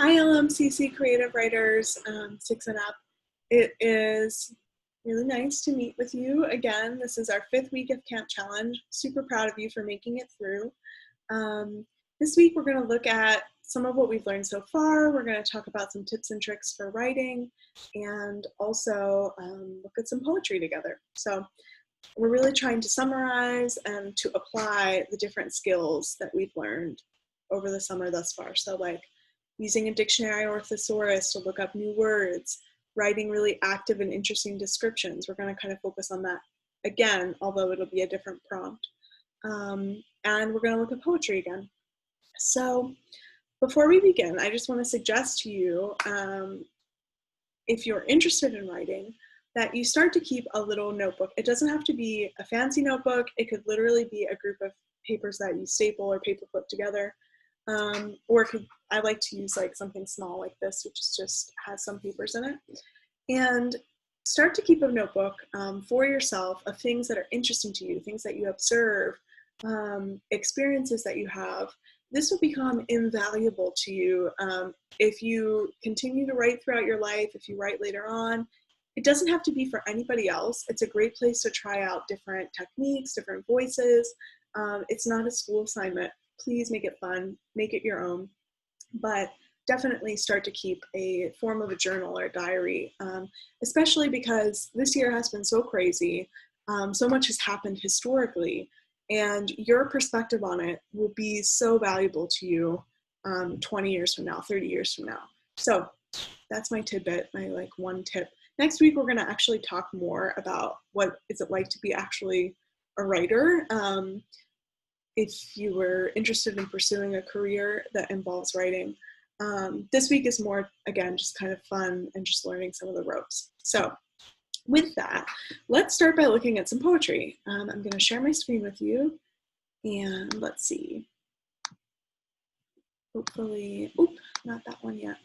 Hi, LMCC Creative Writers 6 and up. It is really nice to meet with you again. This is our 5th week of Camp Challenge. Super proud of you for making it through. This week we're going to look at some of what we've learned so far. We're going to talk about some tips and tricks for writing and also look at some poetry together. So we're really trying to summarize and to apply the different skills that we've learned over the summer thus far. So like using a dictionary or thesaurus to look up new words, writing really active and interesting descriptions. We're going to kind of focus on that again, although it'll be a different prompt. And we're going to look at poetry again. So before we begin, I just want to suggest to you, if you're interested in writing, that you start to keep a little notebook. It doesn't have to be a fancy notebook. It could literally be a group of papers that you staple or paperclip together. Or I like to use like something small like this, which is just has some papers in it. And start to keep a notebook for yourself of things that are interesting to you, things that you observe, experiences that you have. This will become invaluable to you if you continue to write throughout your life, if you write later on. It doesn't have to be for anybody else. It's a great place to try out different techniques, different voices. It's not a school assignment. Please make it fun, make it your own, but definitely start to keep a form of a journal or a diary, especially because this year has been so crazy. So much has happened historically, and your perspective on it will be so valuable to you 20 years from now, 30 years from now. So that's my tidbit, my like one tip. Next week, we're going to actually talk more about what is it like to be actually a writer. If you were interested in pursuing a career that involves writing. This week is more, again, just kind of fun and just learning some of the ropes. So with that, let's start by looking at some poetry. I'm going to share my screen with you, and let's see. Hopefully, not that one yet.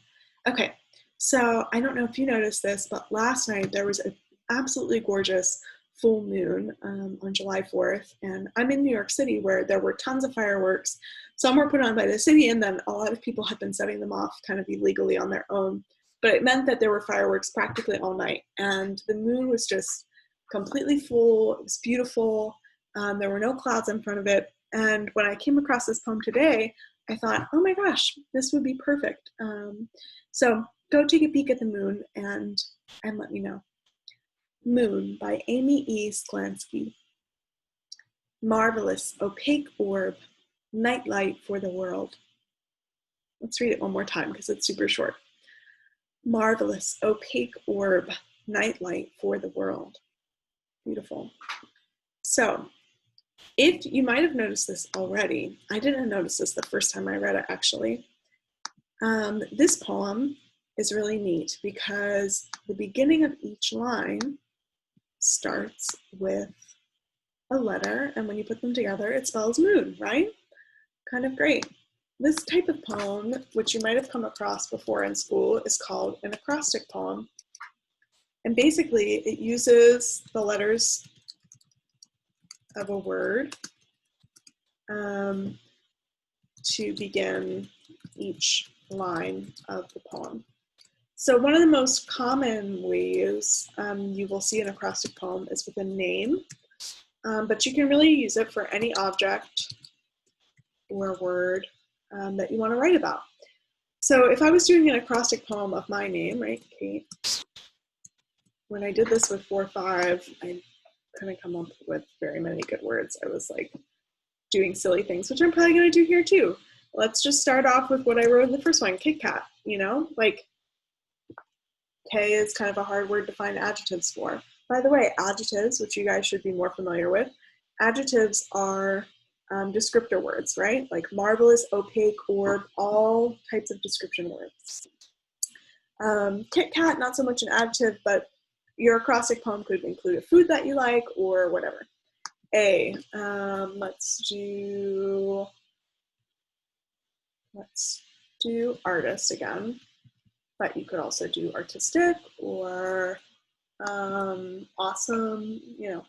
Okay, so I don't know if you noticed this, but last night there was an absolutely gorgeous full moon on July 4th, and I'm in New York City where there were tons of fireworks. Some were put on by the city, and then a lot of people had been setting them off kind of illegally on their own. But it meant that there were fireworks practically all night, and the moon was just completely full. It was beautiful. There were no clouds in front of it. And when I came across this poem today, I thought, oh my gosh, this would be perfect. So go take a peek at the moon and let me know. Moon by Amy E. Sklansky. Marvelous, opaque orb, nightlight for the world. Let's read it one more time because it's super short. Marvelous, opaque orb, nightlight for the world. Beautiful. So, if you might have noticed this already, I didn't notice this the first time I read it actually. This poem is really neat because the beginning of each line starts with a letter, and when you put them together, it spells moon, right? Kind of great. This type of poem, which you might have come across before in school, is called an acrostic poem. And basically, it uses the letters of a word to begin each line of the poem. So one of the most common ways you will see an acrostic poem is with a name, but you can really use it for any object or word that you want to write about. So if I was doing an acrostic poem of my name, right, Kate, when I did this with 4-5, I couldn't come up with very many good words. I was like doing silly things, which I'm probably going to do here too. Let's just start off with what I wrote in the first one, Kit Kat, you know, like K is kind of a hard word to find adjectives for. By the way, adjectives, which you guys should be more familiar with, adjectives are descriptor words, right? Like marvelous, opaque, orb, all types of description words. Kit Kat, not so much an adjective, but your acrostic poem could include a food that you like or whatever. A, let's do artist again, but you could also do artistic or awesome, you know,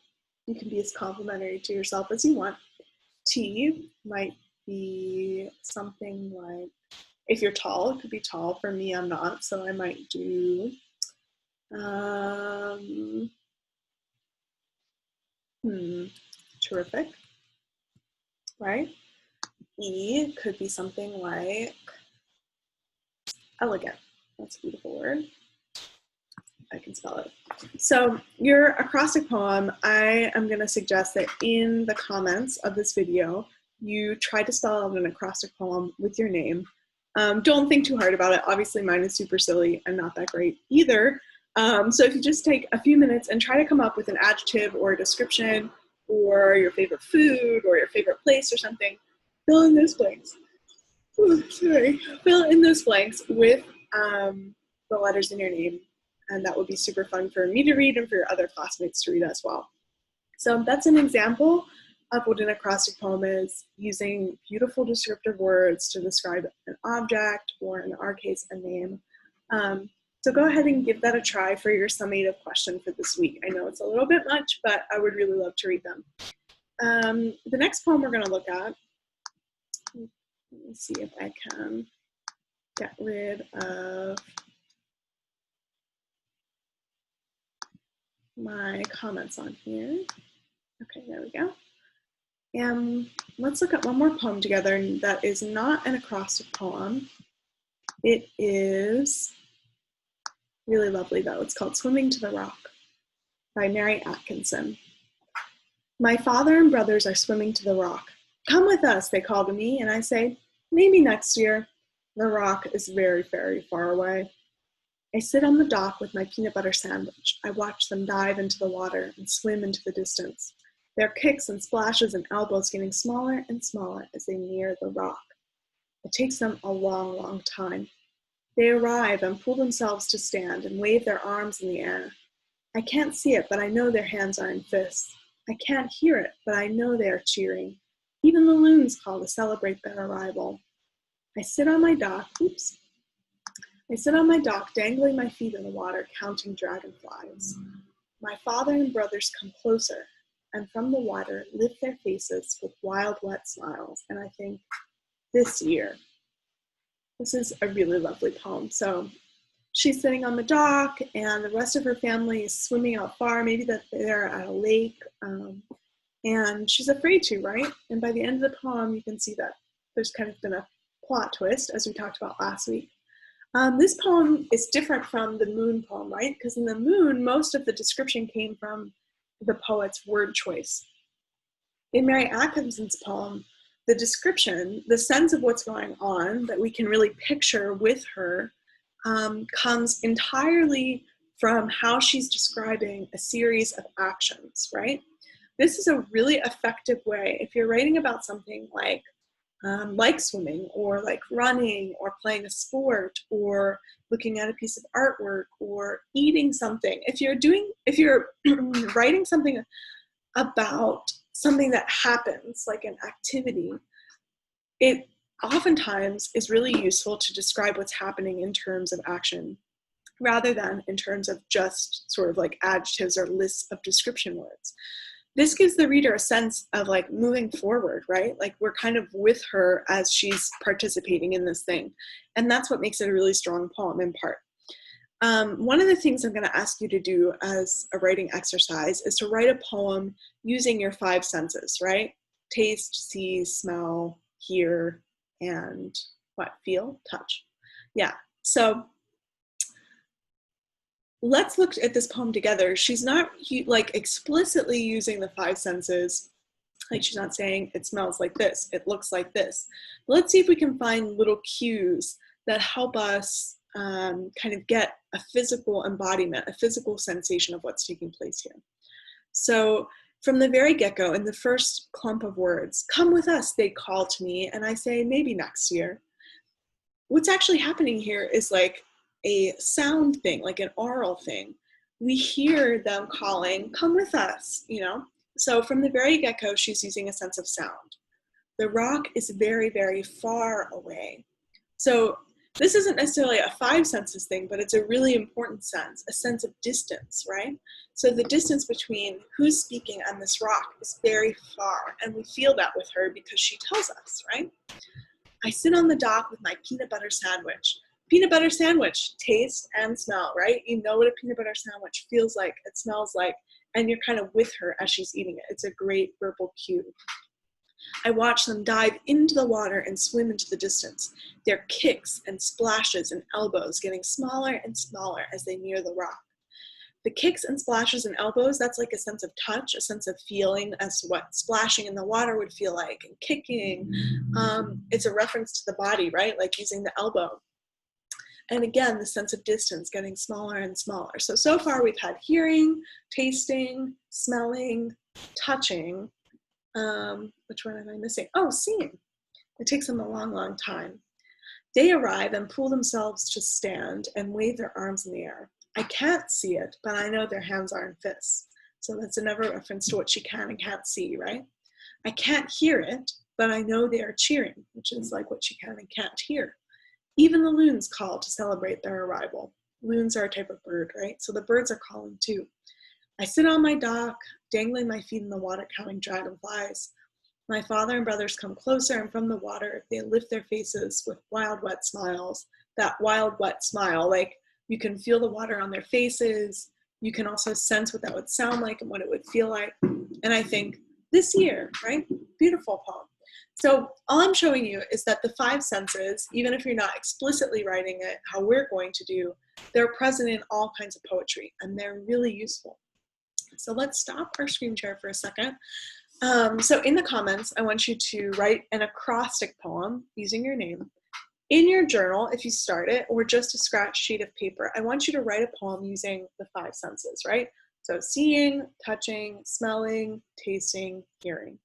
you can be as complimentary to yourself as you want. T might be something like If you're tall, it could be tall. For me, I'm not, so I might do, terrific, right? E could be something like elegant. That's a beautiful word. I can spell it. So your acrostic poem, I am going to suggest that in the comments of this video, you try to spell out an acrostic poem with your name. Don't think too hard about it. Obviously, mine is super silly and not that great either. So if you just take a few minutes and try to come up with an adjective or a description or your favorite food or your favorite place or something, fill in those blanks. Ooh, sorry. Fill in those blanks with the letters in your name. And that would be super fun for me to read and for your other classmates to read as well. So that's an example of what an acrostic poem is, using beautiful descriptive words to describe an object, or in our case, a name. So go ahead and give that a try for your summative question for this week. I know it's a little bit much, but I would really love to read them. The next poem we're going to look at, let me see if I can get rid of my comments on here. Okay, there we go. And let's look at one more poem together that is not an acrostic poem. It is really lovely though. It's called Swimming to the Rock by Mary Atkinson. My father and brothers are swimming to the rock. Come with us, they call to me, and I say, maybe next year. The rock is very, very far away. I sit on the dock with my peanut butter sandwich. I watch them dive into the water and swim into the distance. Their kicks and splashes and elbows getting smaller and smaller as they near the rock. It takes them a long, long time. They arrive and pull themselves to stand and wave their arms in the air. I can't see it, but I know their hands are in fists. I can't hear it, but I know they are cheering. Even the loons call to celebrate their arrival. I sit on my dock, dangling my feet in the water, counting dragonflies. My father and brothers come closer, and from the water lift their faces with wild, wet smiles. And I think, this year. This is a really lovely poem. So she's sitting on the dock, and the rest of her family is swimming out far. Maybe that they're at a lake, and she's afraid to, right? And by the end of the poem, you can see that there's kind of been a plot twist, as we talked about last week. This poem is different from the Moon poem, right? Because in the Moon, most of the description came from the poet's word choice. In Mary Atkinson's poem, the description, the sense of what's going on that we can really picture with her, comes entirely from how she's describing a series of actions, right? This is a really effective way, if you're writing about something like swimming, or like running, or playing a sport, or looking at a piece of artwork, or eating something. If you're writing something about something that happens, like an activity, it oftentimes is really useful to describe what's happening in terms of action, rather than in terms of just sort of like adjectives or lists of description words. This gives the reader a sense of like moving forward, right? Like we're kind of with her as she's participating in this thing. And that's what makes it a really strong poem in part. One of the things I'm going to ask you to do as a writing exercise is to write a poem using your 5 senses, right? Taste, see, smell, hear, and what? Feel, touch. Yeah. So let's look at this poem together. She's not like explicitly using the 5 senses. Like she's not saying it smells like this, it looks like this. Let's see if we can find little cues that help us kind of get a physical embodiment, a physical sensation of what's taking place here. So from the very get-go, in the first clump of words, come with us, they call to me, and I say, maybe next year. What's actually happening here is like a sound thing, like an oral thing. We hear them calling, come with us, you know? So from the very get-go, she's using a sense of sound. The rock is very, very far away. So this isn't necessarily a 5 senses thing, but it's a really important sense, a sense of distance, right? So the distance between who's speaking and this rock is very far, and we feel that with her because she tells us, right? I sit on the dock with my peanut butter sandwich. Peanut butter sandwich, taste and smell, right? You know what a peanut butter sandwich feels like, it smells like, and you're kind of with her as she's eating it. It's a great verbal cue. I watch them dive into the water and swim into the distance, their kicks and splashes and elbows getting smaller and smaller as they near the rock. The kicks and splashes and elbows, that's like a sense of touch, a sense of feeling as to what splashing in the water would feel like, and kicking. It's a reference to the body, right? Like using the elbow. And again, the sense of distance getting smaller and smaller. So far we've had hearing, tasting, smelling, touching. Which one am I missing? Oh, seeing. It takes them a long, long time. They arrive and pull themselves to stand and wave their arms in the air. I can't see it, but I know their hands are in fists. So that's another reference to what she can and can't see, right? I can't hear it, but I know they are cheering, which is like what she can and can't hear. Even the loons call to celebrate their arrival. Loons are a type of bird, right? So the birds are calling too. I sit on my dock, dangling my feet in the water, counting dragonflies. My father and brothers come closer, and from the water, they lift their faces with wild, wet smiles. That wild, wet smile, like you can feel the water on their faces. You can also sense what that would sound like and what it would feel like. And I think, this year, right? Beautiful poem. So all I'm showing you is that the five senses, even if you're not explicitly writing it, how we're going to do, they're present in all kinds of poetry, and they're really useful. So let's stop our screen share for a second. So in the comments, I want you to write an acrostic poem using your name. In your journal, if you start it, or just a scratch sheet of paper, I want you to write a poem using the five senses, right? So seeing, touching, smelling, tasting, hearing.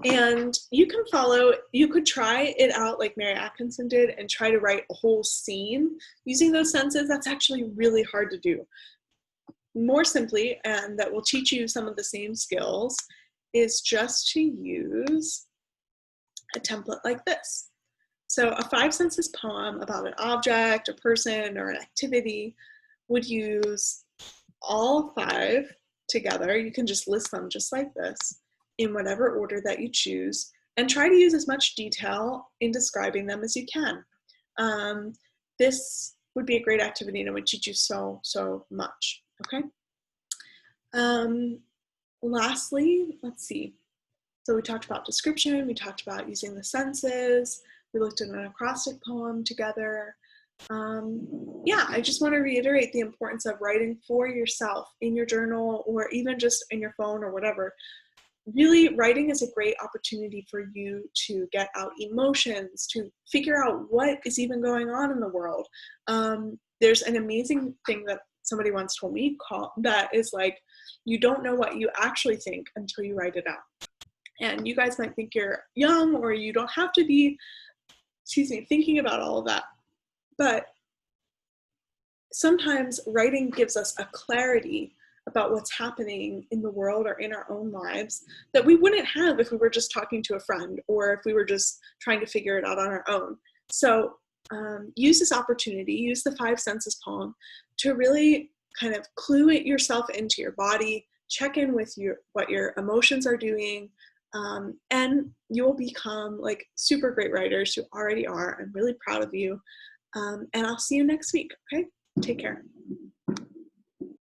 And you can follow, you could try it out like Mary Atkinson did and try to write a whole scene using those senses. That's actually really hard to do. More simply, and that will teach you some of the same skills, is just to use a template like this. So a five senses poem about an object, a person, or an activity would use all five together. You can just list them just like this in whatever order that you choose, and try to use as much detail in describing them as you can. This would be a great activity and it would teach you so much, okay? Lastly, let's see. So we talked about description, we talked about using the senses, we looked at an acrostic poem together. Yeah, I just want to reiterate the importance of writing for yourself in your journal or even just in your phone or whatever. Really, writing is a great opportunity for you to get out emotions, to figure out what is even going on in the world. There's an amazing thing that somebody once told me that is like, you don't know what you actually think until you write it out. And you guys might think you're young or you don't have to be, thinking about all of that. But sometimes writing gives us a clarity about what's happening in the world or in our own lives that we wouldn't have if we were just talking to a friend or if we were just trying to figure it out on our own. So use this opportunity, use the five senses poem to really kind of clue it yourself into your body, check in with what your emotions are doing, and you will become like super great writers who already are. I'm really proud of you. And I'll see you next week, okay? Take care.